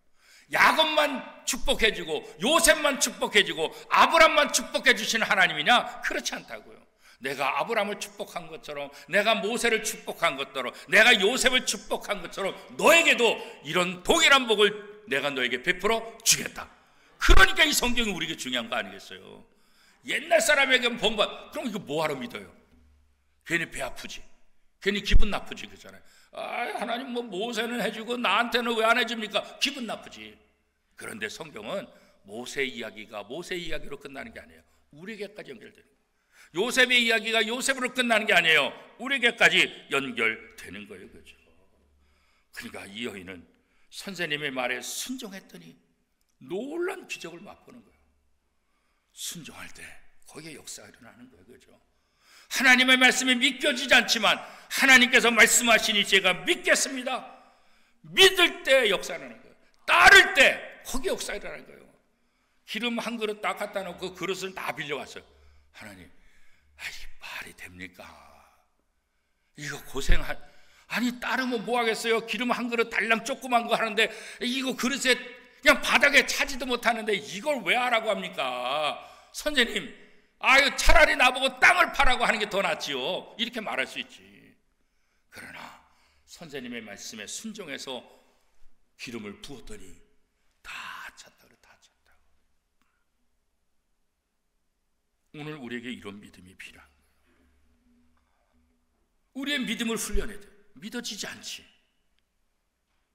야곱만 축복해주고 요셉만 축복해주고 아브람만 축복해 주시는 하나님이냐? 그렇지 않다고요. 내가 아브람을 축복한 것처럼, 내가 모세를 축복한 것처럼, 내가 요셉을 축복한 것처럼 너에게도 이런 동일한 복을 내가 너에게 베풀어 주겠다. 그러니까 이 성경이 우리에게 중요한 거 아니겠어요? 옛날 사람에게는 본받, 그럼 이거 뭐하러 믿어요? 괜히 배 아프지, 괜히 기분 나쁘지 그잖아요. 하나님 뭐 모세는 해주고 나한테는 왜 안 해줍니까? 기분 나쁘지. 그런데 성경은 모세 이야기가 모세 이야기로 끝나는 게 아니에요. 우리에게까지 연결되는 거예요. 요셉의 이야기가 요셉으로 끝나는 게 아니에요. 우리에게까지 연결되는 거예요. 그렇죠? 그러니까 이 여인은 선생님의 말에 순종했더니 놀란 기적을 맛보는 거예요. 순종할 때 거기에 역사가 일어나는 거예요. 그렇죠? 하나님의 말씀이 믿겨지지 않지만 하나님께서 말씀하시니 제가 믿겠습니다. 믿을 때 역사하는 거예요. 따를 때 거기에 역사가 일어나는 거예요. 기름 한 그릇 딱 갖다 놓고 그릇을 다 빌려왔어요. 하나님, 이게 말이 됩니까? 이거 아니 따르면 뭐 하겠어요? 기름 한 그릇 달랑 조그만 거 하는데 이거 그릇에 그냥 바닥에 차지도 못하는데 이걸 왜 하라고 합니까? 선생님, 차라리 나보고 땅을 파라고 하는 게 더 낫지요. 이렇게 말할 수 있지. 그러나 선생님의 말씀에 순종해서 기름을 부었더니 다 찼다. 오늘 우리에게 이런 믿음이 필요한 거예요. 우리의 믿음을 훈련해야 돼. 믿어지지 않지.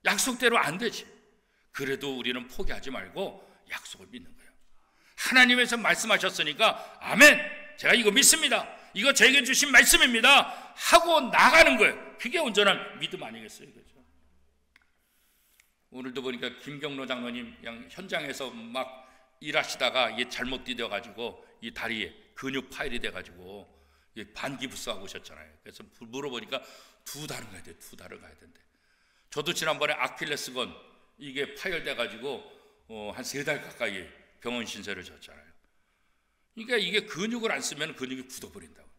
약속대로 안 되지. 그래도 우리는 포기하지 말고 약속을 믿는 거예요. 하나님에서 말씀하셨으니까 아멘, 제가 이거 믿습니다. 이거 저에게 주신 말씀입니다 하고 나가는 거예요. 그게 온전한 믿음 아니겠어요? 그렇죠? 오늘도 보니까 김경로 장로님 그냥 현장에서 막 일하시다가 이게 잘못 디뎌가지고 이 다리에 근육 파열이 돼가지고 반기부스하고 오셨잖아요. 그래서 물어보니까 2달을 가야 돼. 2달을 가야 된대. 저도 지난번에 아킬레스건 이게 파열돼가지고 한 3달 가까이 병원 신세를 졌잖아요. 그러니까 이게 근육을 안 쓰면 근육이 굳어버린다고.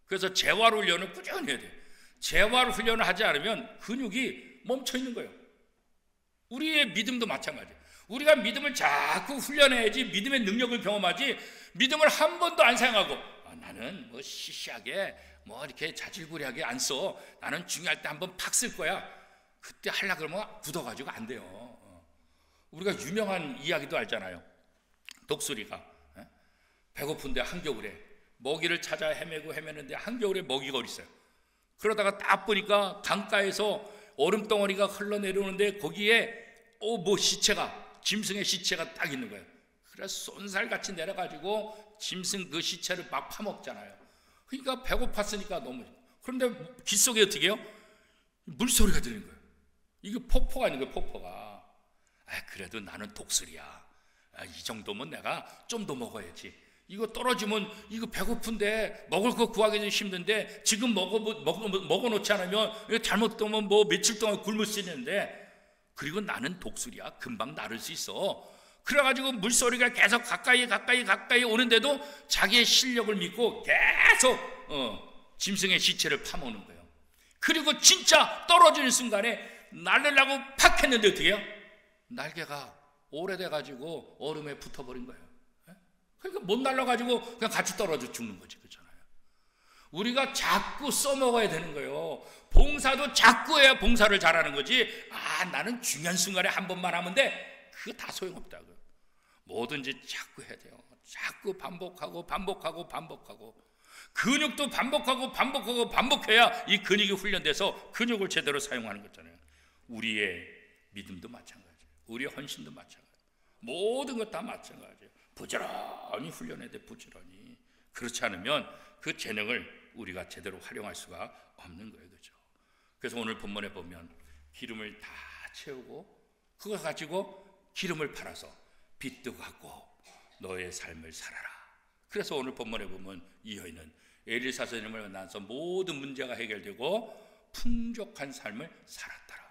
그래서 재활 훈련을 꾸준히 해야 돼. 재활 훈련을 하지 않으면 근육이 멈춰 있는 거예요. 우리의 믿음도 마찬가지예요. 우리가 믿음을 자꾸 훈련해야지 믿음의 능력을 경험하지, 믿음을 한 번도 안 사용하고 나는 뭐 시시하게 뭐 이렇게 자질구레하게 안 써. 나는 중요할 때 한번 팍 쓸 거야. 그때 하려고 그러면 굳어가지고 안 돼요. 우리가 유명한 이야기도 알잖아요. 독수리가 배고픈데 한겨울에 먹이를 찾아 헤매는데 한겨울에 먹이가 어디 있어요. 그러다가 딱 보니까 강가에서 얼음덩어리가 흘러내려오는데 거기에 뭐 시체가, 짐승의 시체가 딱 있는 거예요. 그래서 쏜살같이 내려가지고 짐승 그 시체를 막 파먹잖아요. 그러니까 배고팠으니까 너무. 그런데 귓속에 어떻게 해요? 물소리가 들리는 거예요. 이게 폭포가 있는 거예요. 폭포가. 그래도 나는 독수리야. 이 정도면 내가 좀 더 먹어야지. 이거 떨어지면 이거 배고픈데 먹을 거 구하기 좀 힘든데 지금 먹어놓지 않으면 잘못되면 뭐 며칠 동안 굶을 수 있는데, 그리고 나는 독수리야. 금방 나를 수 있어. 그래가지고 물소리가 계속 가까이 오는데도 자기의 실력을 믿고 계속 짐승의 시체를 파먹는 거예요. 그리고 진짜 떨어지는 순간에 날으려고 팍 했는데 어떻게 해요? 날개가 오래돼가지고 얼음에 붙어버린 거예요. 그러니까 못 날아가지고 그냥 같이 떨어져 죽는 거지. 그렇잖아요. 우리가 자꾸 써먹어야 되는 거예요. 봉사도 자꾸 해야 봉사를 잘하는 거지. 나는 중요한 순간에 한 번만 하면 돼. 그거 다 소용없다고. 뭐든지 자꾸 해야 돼요. 자꾸 반복하고 근육도 반복해야 이 근육이 훈련돼서 근육을 제대로 사용하는 거잖아요. 우리의 믿음도 마찬가지예요. 우리의 헌신도 마찬가지예요. 모든 것 다 마찬가지예요. 부지런히 훈련해야 돼. 부지런히. 그렇지 않으면 그 재능을 우리가 제대로 활용할 수가 없는 거예요. 그렇죠? 그래서 오늘 본문에 보면 기름을 다 채우고 그거 가지고 기름을 팔아서 빚도 갚고 너의 삶을 살아라. 그래서 오늘 본문에 보면 이 여인은 엘리사 선생님을 만나서 모든 문제가 해결되고 풍족한 삶을 살았더라.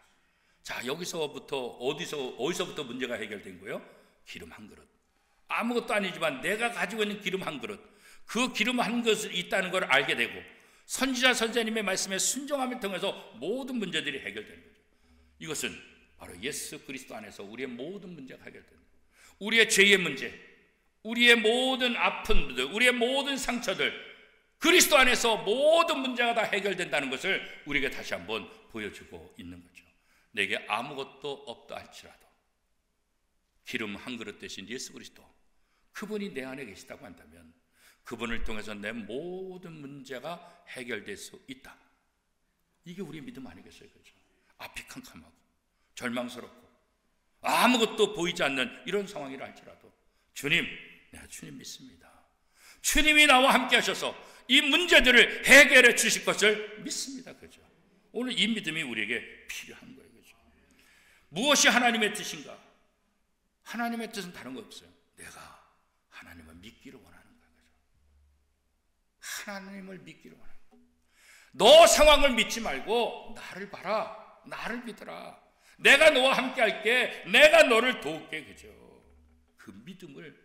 자, 여기서부터 어디서부터 문제가 해결된 거예요? 기름 한 그릇. 아무것도 아니지만 내가 가지고 있는 기름 한 그릇, 그 기름 한 그릇이 있다는 걸 알게 되고 선지자 선생님의 말씀에 순종함을 통해서 모든 문제들이 해결되는 거죠. 이것은 바로 예수 그리스도 안에서 우리의 모든 문제가 해결되는 거예요. 우리의 죄의 문제, 우리의 모든 아픔들, 우리의 모든 상처들, 그리스도 안에서 모든 문제가 다 해결된다는 것을 우리에게 다시 한번 보여주고 있는 거죠. 내게 아무것도 없다 할지라도 기름 한 그릇 대신 예수 그리스도, 그분이 내 안에 계시다고 한다면 그분을 통해서 내 모든 문제가 해결될 수 있다. 이게 우리의 믿음 아니겠어요? 그렇죠? 앞이 캄캄하고 절망스럽고 아무것도 보이지 않는 이런 상황이라 할지라도 주님, 내가 주님 믿습니다. 주님이 나와 함께 하셔서 이 문제들을 해결해 주실 것을 믿습니다. 그죠? 오늘 이 믿음이 우리에게 필요한 거예요. 그죠? 무엇이 하나님의 뜻인가? 하나님의 뜻은 다른 거 없어요. 내가 하나님을 믿기를 원하는 거예요. 그죠? 하나님을 믿기를 원하는 거예요. 너 상황을 믿지 말고 나를 봐라. 나를 믿어라. 내가 너와 함께 할게. 내가 너를 도울게. 그죠? 그 믿음을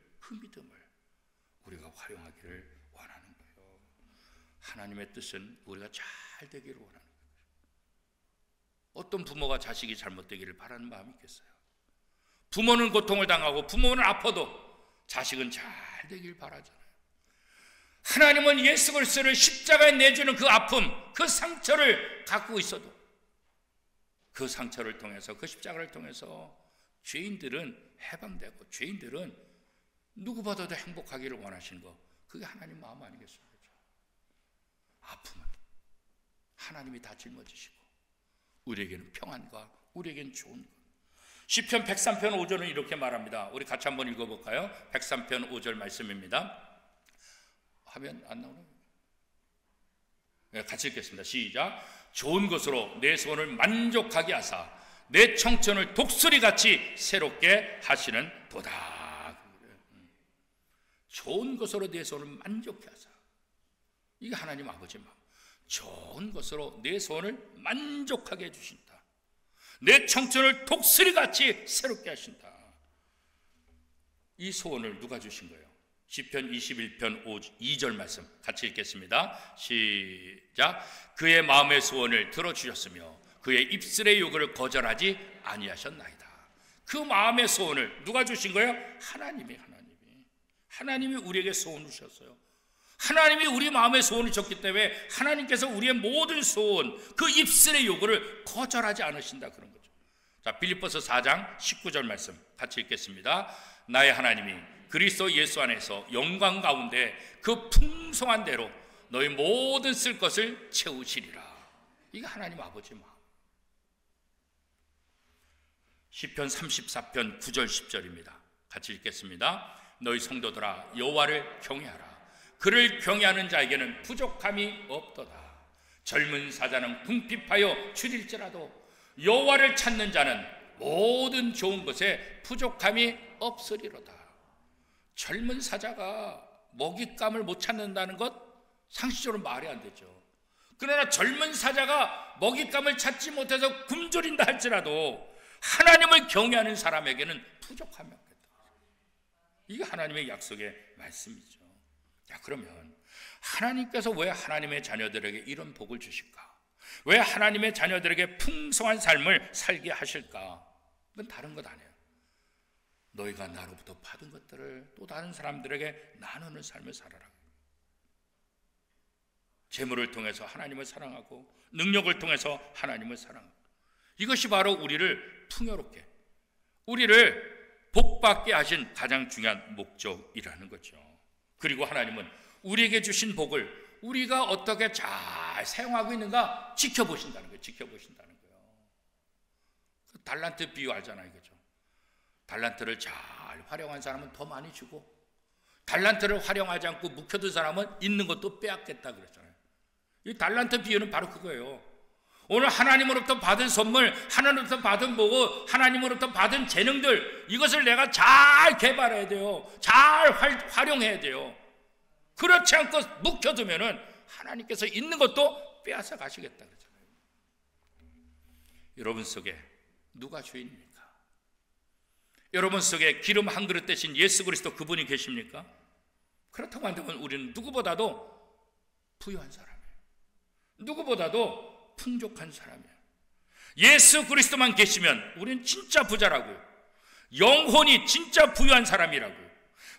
우리가 활용하기를 원하는 거예요. 하나님의 뜻은 우리가 잘 되기를 원하는 거예요. 어떤 부모가 자식이 잘못되기를 바라는 마음이 있겠어요? 부모는 고통을 당하고 부모는 아파도 자식은 잘 되길 바라잖아요. 하나님은 예수 그리스도를 십자가에 내주는 그 아픔, 그 상처를 갖고 있어도 그 상처를 통해서, 그 십자가를 통해서 죄인들은 해방되고 죄인들은 누구보다도 행복하기를 원하시는 거, 그게 하나님 마음 아니겠어요? 그렇죠? 아픔은 하나님이 다 짊어지시고 우리에게는 평안과 우리에게는 좋은 것. 시편 103편 5절은 이렇게 말합니다. 우리 같이 한번 읽어볼까요? 103편 5절 말씀입니다. 화면 안 나오나요? 네, 같이 읽겠습니다. 시작. 좋은 것으로 내 소원을 만족하게 하사 내 청천을 독수리같이 새롭게 하시는 도다. 좋은 것으로 내 소원을 만족해 하사. 이게 하나님 아버지의 마음. 좋은 것으로 내 소원을 만족하게 해주신다. 내 청천을 독수리같이 새롭게 하신다. 이 소원을 누가 주신 거예요? 시편 21편 2절 말씀 같이 읽겠습니다. 시작. 그의 마음의 소원을 들어주셨으며 그의 입술의 요구를 거절하지 아니하셨나이다. 그 마음의 소원을 누가 주신 거예요? 하나님이 우리에게 소원을 주셨어요. 하나님이 우리 마음의 소원을 줬기 때문에 하나님께서 우리의 모든 소원, 그 입술의 요구를 거절하지 않으신다, 그런 거죠. 자, 빌립보서 4장 19절 말씀 같이 읽겠습니다. 나의 하나님이 그리스도 예수 안에서 영광 가운데 그 풍성한 대로 너희 모든 쓸 것을 채우시리라. 이게 하나님 아버지의 마음. 시편 34편 9절 10절입니다. 같이 읽겠습니다. 너희 성도들아 여호와를 경외하라. 그를 경외하는 자에게는 부족함이 없도다. 젊은 사자는 궁핍하여 줄일지라도 여호와를 찾는 자는 모든 좋은 것에 부족함이 없으리로다. 젊은 사자가 먹잇감을 못 찾는다는 것 상식적으로 말이 안 되죠. 그러나 젊은 사자가 먹잇감을 찾지 못해서 굶주린다 할지라도 하나님을 경외하는 사람에게는 부족함이 없겠다. 이게 하나님의 약속의 말씀이죠. 자, 그러면 하나님께서 왜 하나님의 자녀들에게 이런 복을 주실까? 왜 하나님의 자녀들에게 풍성한 삶을 살게 하실까? 그건 다른 것 아니에요. 너희가 나로부터 받은 것들을 또 다른 사람들에게 나누는 삶을 살아라. 재물을 통해서 하나님을 사랑하고 능력을 통해서 하나님을 사랑하고, 이것이 바로 우리를 풍요롭게, 우리를 복받게 하신 가장 중요한 목적이라는 거죠. 그리고 하나님은 우리에게 주신 복을 우리가 어떻게 잘 사용하고 있는가 지켜보신다는 거예요. 지켜보신다는 거예요. 그 달란트 비유 알잖아요, 그죠? 달란트를 잘 활용한 사람은 더 많이 주고, 달란트를 활용하지 않고 묵혀둔 사람은 있는 것도 빼앗겠다 그랬잖아요. 이 달란트 비유는 바로 그거예요. 오늘 하나님으로부터 받은 선물, 하나님으로부터 받은 복을, 하나님으로부터 받은 재능들, 이것을 내가 잘 개발해야 돼요. 잘 활용해야 돼요. 그렇지 않고 묵혀두면은 하나님께서 있는 것도 빼앗아 가시겠다 그러잖아요. 여러분 속에 누가 주인입니까? 여러분 속에 기름 한 그릇 대신 예수 그리스도 그분이 계십니까? 그렇다고 한다면 우리는 누구보다도 부유한 사람이에요. 누구보다도 풍족한 사람이에요. 예수 그리스도만 계시면 우리는 진짜 부자라고요. 영혼이 진짜 부유한 사람이라고요.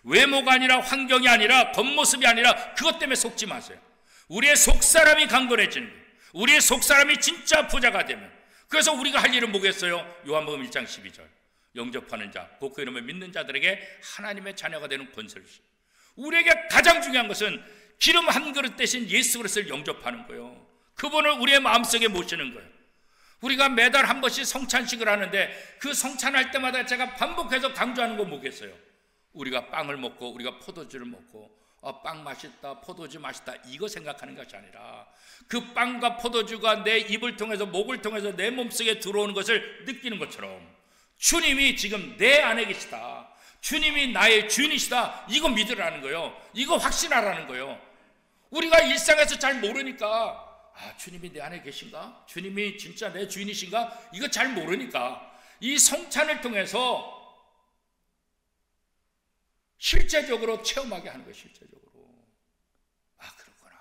외모가 아니라, 환경이 아니라, 겉모습이 아니라 그것 때문에 속지 마세요. 우리의 속사람이 강건해지는 거예요. 우리의 속사람이 진짜 부자가 되면, 그래서 우리가 할 일은 뭐겠어요? 요한복음 1장 12절 영접하는 자, 곧 그 이름을 믿는 자들에게 하나님의 자녀가 되는 권세를 주시고, 우리에게 가장 중요한 것은 기름 한 그릇 대신 예수 그리스도를 영접하는 거예요. 그분을 우리의 마음속에 모시는 거예요. 우리가 매달 한 번씩 성찬식을 하는데 그 성찬할 때마다 제가 반복해서 강조하는 건 뭐겠어요? 우리가 빵을 먹고 우리가 포도주를 먹고 빵 맛있다, 포도주 맛있다, 이거 생각하는 것이 아니라 그 빵과 포도주가 내 입을 통해서, 목을 통해서 내 몸속에 들어오는 것을 느끼는 것처럼 주님이 지금 내 안에 계시다, 주님이 나의 주인이시다, 이거 믿으라는 거예요. 이거 확신하라는 거예요. 우리가 일상에서 잘 모르니까, 주님이 내 안에 계신가? 주님이 진짜 내 주인이신가? 이거 잘 모르니까 이 성찬을 통해서 실제적으로 체험하게 하는 거예요. 실제적으로. 그렇구나.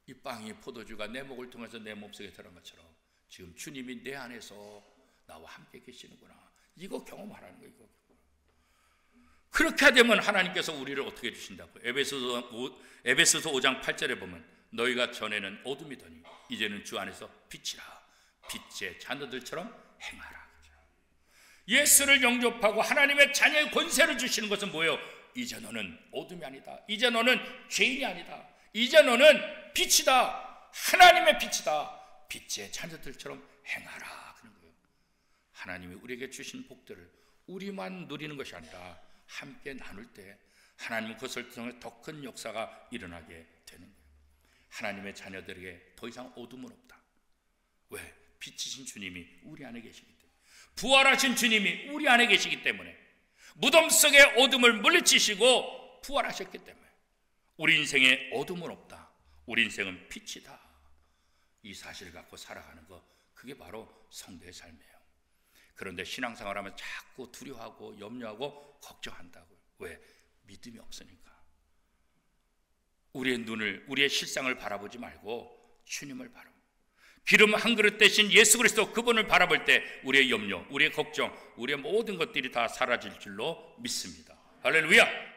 이 빵이, 포도주가 내 목을 통해서 내 몸속에 들어간 것처럼 지금 주님이 내 안에서 나와 함께 계시는구나. 이거 경험하라는 거예요. 이거. 그렇게 되면 하나님께서 우리를 어떻게 해주신다고? 에베소서 5장 8절에 보면 너희가 전에는 어둠이더니 이제는 주 안에서 빛이라, 빛의 자녀들처럼 행하라. 예수를 영접하고 하나님의 자녀의 권세를 주시는 것은 뭐예요? 이제 너는 어둠이 아니다. 이제 너는 죄인이 아니다. 이제 너는 빛이다. 하나님의 빛이다. 빛의 자녀들처럼 행하라. 그런 거예요. 하나님이 우리에게 주신 복들을 우리만 누리는 것이 아니라 함께 나눌 때 하나님은 그것을 통해 더 큰 역사가 일어나게 되는 거예요. 하나님의 자녀들에게 더 이상 어둠은 없다. 왜? 빛이신 주님이 우리 안에 계시기 때문에, 부활하신 주님이 우리 안에 계시기 때문에, 무덤 속의 어둠을 물리치시고 부활하셨기 때문에 우리 인생에 어둠은 없다. 우리 인생은 빛이다. 이 사실을 갖고 살아가는 것, 그게 바로 성도의 삶이에요. 그런데 신앙생활하면 자꾸 두려워하고 염려하고 걱정한다고요. 왜? 믿음이 없으니까. 우리의 눈을, 우리의 실상을 바라보지 말고 주님을 바라보고, 기름 한 그릇 대신 예수 그리스도 그분을 바라볼 때 우리의 염려, 우리의 걱정, 우리의 모든 것들이 다 사라질 줄로 믿습니다. 할렐루야!